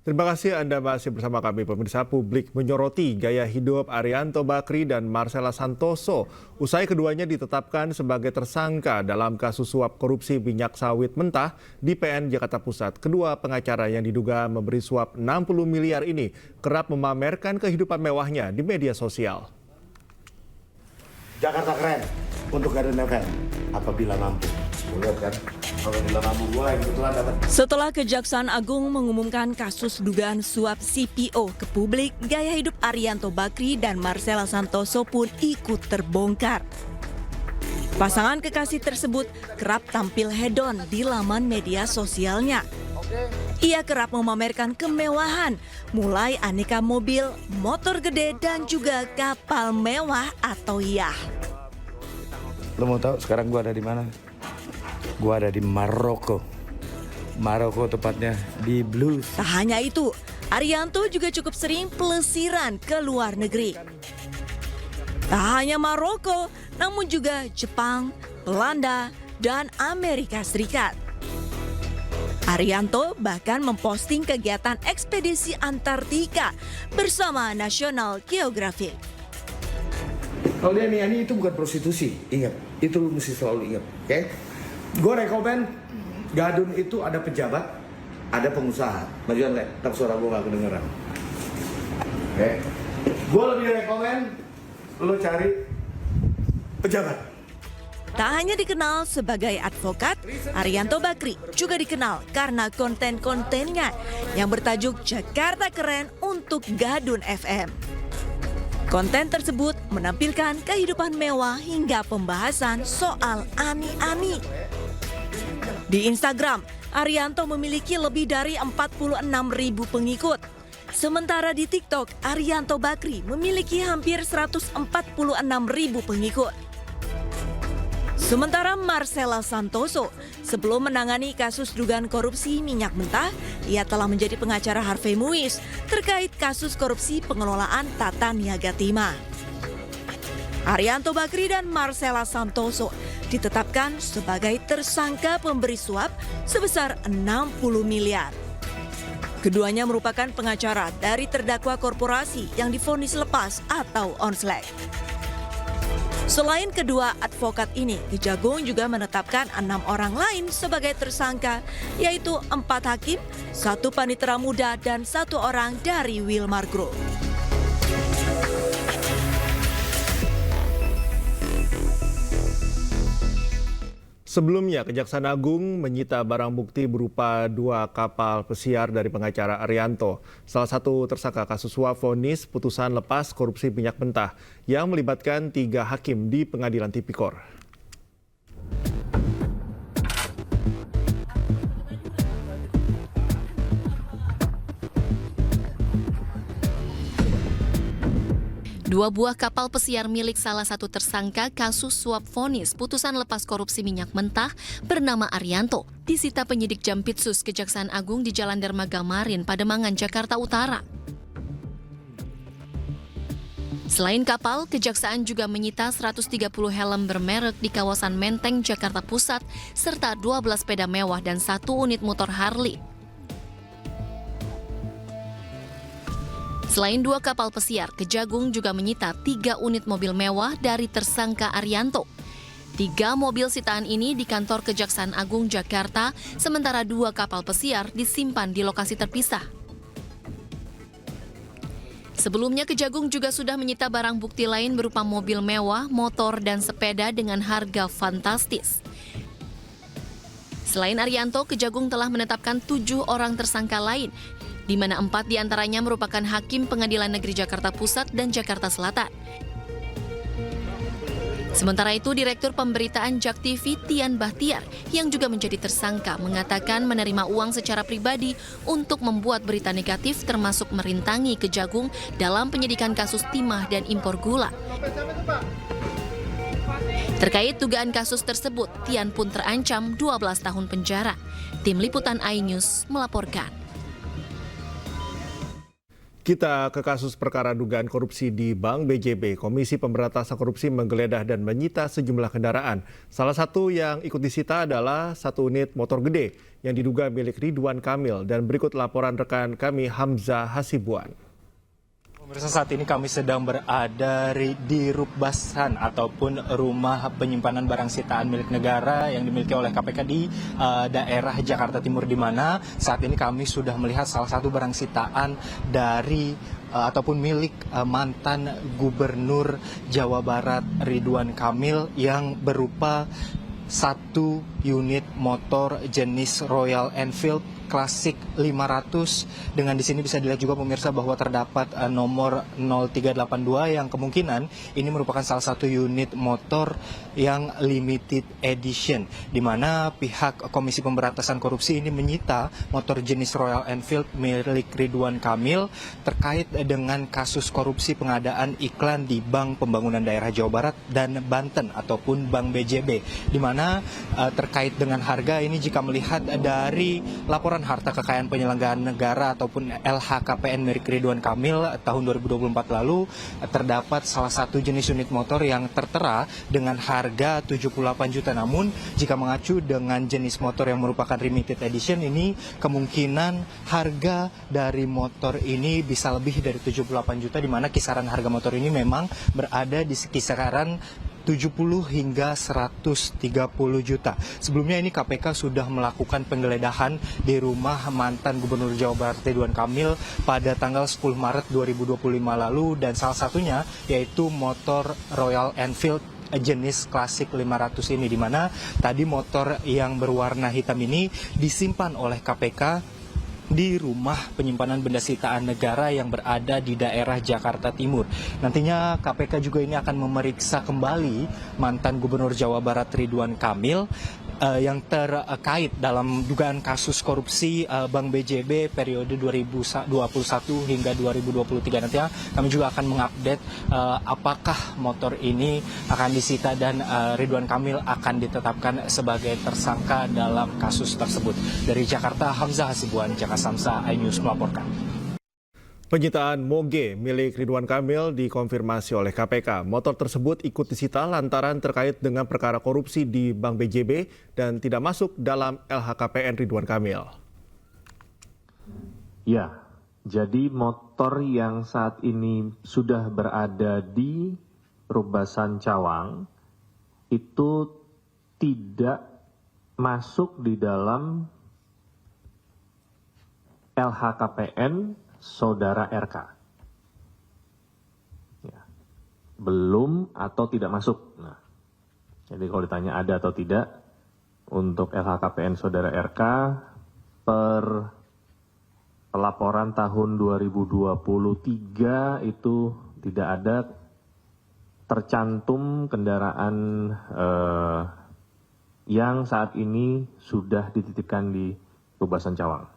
Terima kasih Anda masih bersama kami. Pemirsa, publik menyoroti gaya hidup Arianto Bakri dan Marcella Santoso usai keduanya ditetapkan sebagai tersangka dalam kasus suap korupsi minyak sawit mentah di PN Jakarta Pusat. Kedua pengacara yang diduga memberi suap 60 miliar ini kerap memamerkan kehidupan mewahnya di media sosial. Jakarta keren untuk Garden FM apabila mampu. Lihat kan, apabila mampu gue kebetulan dapat. Setelah Kejaksaan Agung mengumumkan kasus dugaan suap CPO ke publik, gaya hidup Arianto Bakri dan Marcella Santoso pun ikut terbongkar. Pasangan kekasih tersebut kerap tampil hedon di laman media sosialnya. Ia kerap memamerkan kemewahan, mulai aneka mobil, motor gede, dan juga kapal mewah atau yacht. Lo mau tahu sekarang gue ada di mana? Gue ada di Maroko. Maroko tepatnya di Blues. Tak hanya itu, Arianto juga cukup sering pelesiran ke luar negeri. Tak hanya Maroko, namun juga Jepang, Belanda, dan Amerika Serikat. Arianto bahkan memposting kegiatan ekspedisi Antartika bersama National Geographic. Kalau dia ini itu bukan prostitusi, ingat. Itu lu mesti selalu ingat, oke? Gue rekomen Gadun itu ada pejabat, ada pengusaha. Majuan le, ntar suara gue gak kedengeran. Oke? Gue lebih rekomen lo cari pejabat. Tak hanya dikenal sebagai advokat, Arianto Bakri juga dikenal karena konten-kontennya yang bertajuk Jakarta Keren untuk Gadun FM. Konten tersebut menampilkan kehidupan mewah hingga pembahasan soal ani-ani. Di Instagram, Arianto memiliki lebih dari 46.000 pengikut. Sementara di TikTok, Arianto Bakri memiliki hampir 146.000 pengikut. Sementara Marcella Santoso, sebelum menangani kasus dugaan korupsi minyak mentah, ia telah menjadi pengacara Harvey Muiz terkait kasus korupsi pengelolaan Tata Niaga Timah. Arianto Bakri dan Marcella Santoso ditetapkan sebagai tersangka pemberi suap sebesar 60 miliar. Keduanya merupakan pengacara dari terdakwa korporasi yang divonis lepas atau onsleg. Selain kedua advokat ini, Kejagung juga menetapkan 6 orang lain sebagai tersangka, yaitu 4 hakim, 1 panitera muda, dan 1 orang dari Wilmar Group. Sebelumnya, Kejaksaan Agung menyita barang bukti berupa 2 kapal pesiar dari pengacara Arianto. Salah satu tersangka kasus suap vonis putusan lepas korupsi minyak mentah yang melibatkan 3 hakim di Pengadilan Tipikor. Dua buah kapal pesiar milik salah satu tersangka kasus suap vonis putusan lepas korupsi minyak mentah bernama Arianto disita penyidik Jampitsus Kejaksaan Agung di Jalan Dermaga Marin, Pademangan, Jakarta Utara. Selain kapal, Kejaksaan juga menyita 130 helm bermerek di kawasan Menteng, Jakarta Pusat, serta 12 sepeda mewah dan 1 unit motor Harley. Selain 2 kapal pesiar, Kejagung juga menyita 3 unit mobil mewah dari tersangka Arianto. 3 mobil sitaan ini di kantor Kejaksaan Agung Jakarta, sementara 2 kapal pesiar disimpan di lokasi terpisah. Sebelumnya, Kejagung juga sudah menyita barang bukti lain berupa mobil mewah, motor, dan sepeda dengan harga fantastis. Selain Arianto, Kejagung telah menetapkan 7 orang tersangka lain, di mana 4 diantaranya merupakan hakim Pengadilan Negeri Jakarta Pusat dan Jakarta Selatan. Sementara itu, Direktur Pemberitaan JAK TV Tian Bahtiar yang juga menjadi tersangka mengatakan menerima uang secara pribadi untuk membuat berita negatif termasuk merintangi Kejagung dalam penyidikan kasus timah dan impor gula. Terkait dugaan kasus tersebut, Tian pun terancam 12 tahun penjara. Tim Liputan iNews melaporkan. Kita ke kasus perkara dugaan korupsi di Bank BJB. Komisi Pemberantasan Korupsi menggeledah dan menyita sejumlah kendaraan. Salah satu yang ikut disita adalah satu unit motor gede yang diduga milik Ridwan Kamil. Dan berikut laporan rekan kami Hamzah Hasibuan. Pemirsa, saat ini kami sedang berada di Rukbasan ataupun rumah penyimpanan barang sitaan milik negara yang dimiliki oleh KPK di daerah Jakarta Timur, di mana saat ini kami sudah melihat salah satu barang sitaan dari ataupun milik mantan Gubernur Jawa Barat Ridwan Kamil yang berupa satu unit motor jenis Royal Enfield Klasik 500, dengan di sini bisa dilihat juga pemirsa bahwa terdapat nomor 0382 yang kemungkinan ini merupakan salah satu unit motor yang limited edition, di mana pihak Komisi Pemberantasan Korupsi ini menyita motor jenis Royal Enfield milik Ridwan Kamil terkait dengan kasus korupsi pengadaan iklan di Bank Pembangunan Daerah Jawa Barat dan Banten ataupun Bank BJB, di mana terkait dengan harga ini jika melihat dari laporan harta kekayaan penyelenggaraan negara ataupun LHKPN milik Ridwan Kamil tahun 2024 lalu, terdapat salah satu jenis unit motor yang tertera dengan harga 78 juta. Namun jika mengacu dengan jenis motor yang merupakan limited edition ini, kemungkinan harga dari motor ini bisa lebih dari 78 juta, di mana kisaran harga motor ini memang berada di kisaran 70 hingga 130 juta. Sebelumnya ini KPK sudah melakukan penggeledahan di rumah mantan Gubernur Jawa Barat Ridwan Kamil pada tanggal 10 Maret 2025 lalu, dan salah satunya yaitu motor Royal Enfield jenis Klasik 500 ini, di mana tadi motor yang berwarna hitam ini disimpan oleh KPK di rumah penyimpanan benda sitaan negara yang berada di daerah Jakarta Timur. Nantinya KPK juga ini akan memeriksa kembali mantan Gubernur Jawa Barat Ridwan Kamil yang terkait dalam dugaan kasus korupsi Bank BJB periode 2021 hingga 2023. Nantinya kami juga akan mengupdate apakah motor ini akan disita dan Ridwan Kamil akan ditetapkan sebagai tersangka dalam kasus tersebut. Dari Jakarta, Hamzah Hasibuan, Jakarta Samsa, iNews melaporkan. Penyitaan moge milik Ridwan Kamil dikonfirmasi oleh KPK. Motor tersebut ikut disita lantaran terkait dengan perkara korupsi di Bank BJB dan tidak masuk dalam LHKPN Ridwan Kamil. Ya, jadi motor yang saat ini sudah berada di Rukbasan Cawang itu tidak masuk di dalam LHKPN Saudara RK. Ya. Belum atau tidak masuk. Nah, jadi kalau ditanya ada atau tidak, untuk LHKPN Saudara RK per pelaporan tahun 2023 itu tidak ada tercantum kendaraan yang saat ini sudah dititipkan di Rukbasan Cawang.